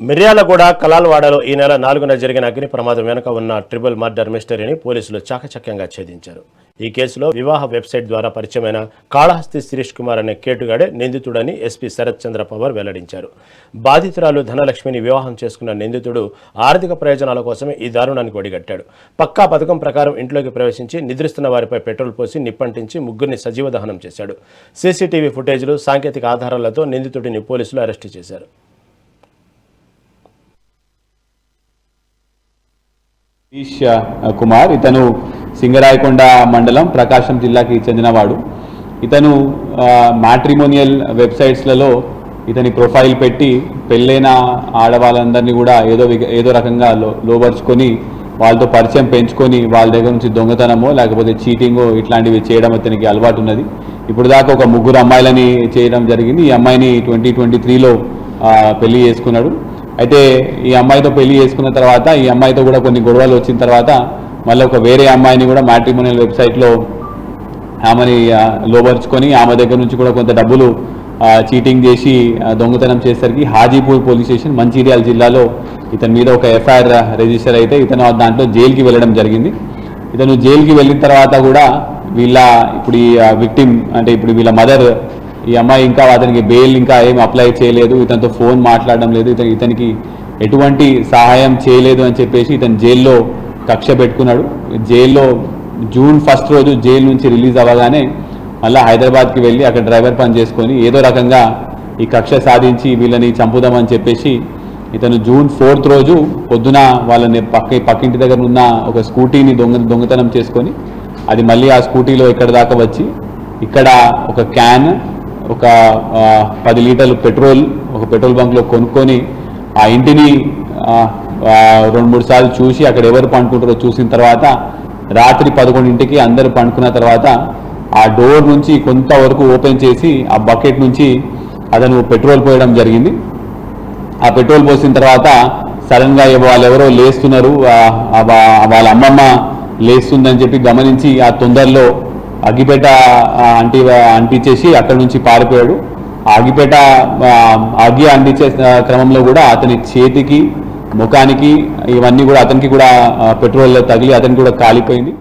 మిర్యాలగూడ కలాల్వాడలో ఈ నెల 4న జరిగిన అగ్ని ప్రమాదం వెనుక ఉన్న ట్రిపుల్ మర్డర్ మిస్టరీని పోలీసులు చాకచక్యంగా ఛేదించారు. ఈ కేసులో వివాహ వెబ్సైట్ ద్వారా పరిచయమైన కాళహస్తి శిరీష్ కుమార్ అనే కేటుగాడే నిందితుడని ఎస్పీ శరత్ చంద్ర పవార్ వెల్లడించారు. బాధితురాలు ధనలక్ష్మిని వివాహం చేసుకున్న నిందితుడు ఆర్థిక ప్రయోజనాల కోసమే ఈ దారుణానికి ఒడిగట్టాడు. పక్కా పథకం ప్రకారం ఇంట్లోకి ప్రవేశించి నిద్రిస్తున్న వారిపై పెట్రోల్ పోసి నిప్పంటించి ముగ్గురిని సజీవ దహనం చేశాడు. సీసీటీవీ ఫుటేజ్లు, సాంకేతిక ఆధారాలతో నిందితుడిని పోలీసులు అరెస్టు చేశారు. శిరీష్ కుమార్ ఇతను సింగరాయకొండ మండలం ప్రకాశం జిల్లాకి చెందినవాడు. ఇతను మ్యాట్రిమోనియల్ వెబ్సైట్స్లలో ఇతని ప్రొఫైల్ పెట్టి పెళ్ళైన ఆడవాళ్ళందరినీ కూడా ఏదో రకంగా లోబర్చుకొని వాళ్ళతో పరిచయం పెంచుకొని వాళ్ళ దగ్గర నుంచి దొంగతనమో లేకపోతే చీటింగో ఇట్లాంటివి చేయడం ఇతనికి అలవాటు ఉన్నది. ఇప్పుడు దాకా ఒక 3 అమ్మాయిలని చేయడం జరిగింది. ఈ అమ్మాయిని 2023లో పెళ్లి చేసుకున్నాడు. అయితే ఈ అమ్మాయితో పెళ్లి చేసుకున్న తర్వాత ఈ అమ్మాయితో కూడా కొన్ని గొడవలు వచ్చిన తర్వాత మళ్ళీ ఒక వేరే అమ్మాయిని కూడా మ్యాట్రిమోనియల్ వెబ్సైట్లో ఆమెని లోబర్చుకొని ఆమె దగ్గర నుంచి కూడా కొంత డబ్బులు చీటింగ్ చేసి దొంగతనం చేసేసరికి హాజీపూర్ పోలీస్ స్టేషన్ మంచిర్యాల జిల్లాలో ఇతని మీద ఒక ఎఫ్ఐఆర్ రిజిస్టర్ అయితే ఇతను దాంట్లో జైలుకి వెళ్ళడం జరిగింది. ఇతను జైలుకి వెళ్ళిన తర్వాత కూడా ఇప్పుడు ఈ విక్టిమ్ అంటే ఇప్పుడు వీళ్ళ మదర్ ఈ అమ్మాయి ఇంకా అతనికి బెయిల్ ఇంకా ఏం అప్లై చేయలేదు, ఇతనితో ఫోన్ మాట్లాడడం లేదు, ఇతనికి ఎటువంటి సహాయం చేయలేదు అని చెప్పేసి ఇతను జైల్లో కక్ష పెట్టుకున్నాడు. జైల్లో జూన్ 1 రోజు జైలు నుంచి రిలీజ్ అవ్వగానే మళ్ళీ హైదరాబాద్కి వెళ్ళి అక్కడ డ్రైవర్ పని చేసుకొని ఏదో రకంగా ఈ కక్ష సాధించి వీళ్ళని చంపుదామని చెప్పేసి ఇతను జూన్ 4 రోజు పొద్దున వాళ్ళని పక్కింటి దగ్గర ఉన్న ఒక స్కూటీని దొంగతనం చేసుకొని అది మళ్ళీ ఆ స్కూటీలో ఇక్కడ దాకా వచ్చి ఇక్కడ ఒక క్యాన్, ఒక 10 లీటర్లు పెట్రోల్ ఒక పెట్రోల్ బంక్లో కొనుక్కొని ఆ ఇంటిని 2-3 సార్లు చూసి అక్కడ ఎవరు పండుకుంటారో చూసిన తర్వాత రాత్రి 11ంటికి అందరూ పండుకున్న తర్వాత ఆ డోర్ నుంచి కొంతవరకు ఓపెన్ చేసి ఆ బకెట్ నుంచి అతను పెట్రోల్ పోయడం జరిగింది. ఆ పెట్రోల్ పోసిన తర్వాత సడన్గా వాళ్ళెవరో లేస్తున్నారు, వాళ్ళ అమ్మమ్మ లేస్తుందని చెప్పి గమనించి ఆ తొందరలో అగ్గిపేట అంటించేసి అక్కడి నుంచి పారిపోయాడు. అగ్గి అంటించే క్రమంలో కూడా అతని చేతికి, ముఖానికి ఇవన్నీ కూడా అతనికి కూడా పెట్రోల్ తగిలి అతనికి కూడా కాలిపోయింది.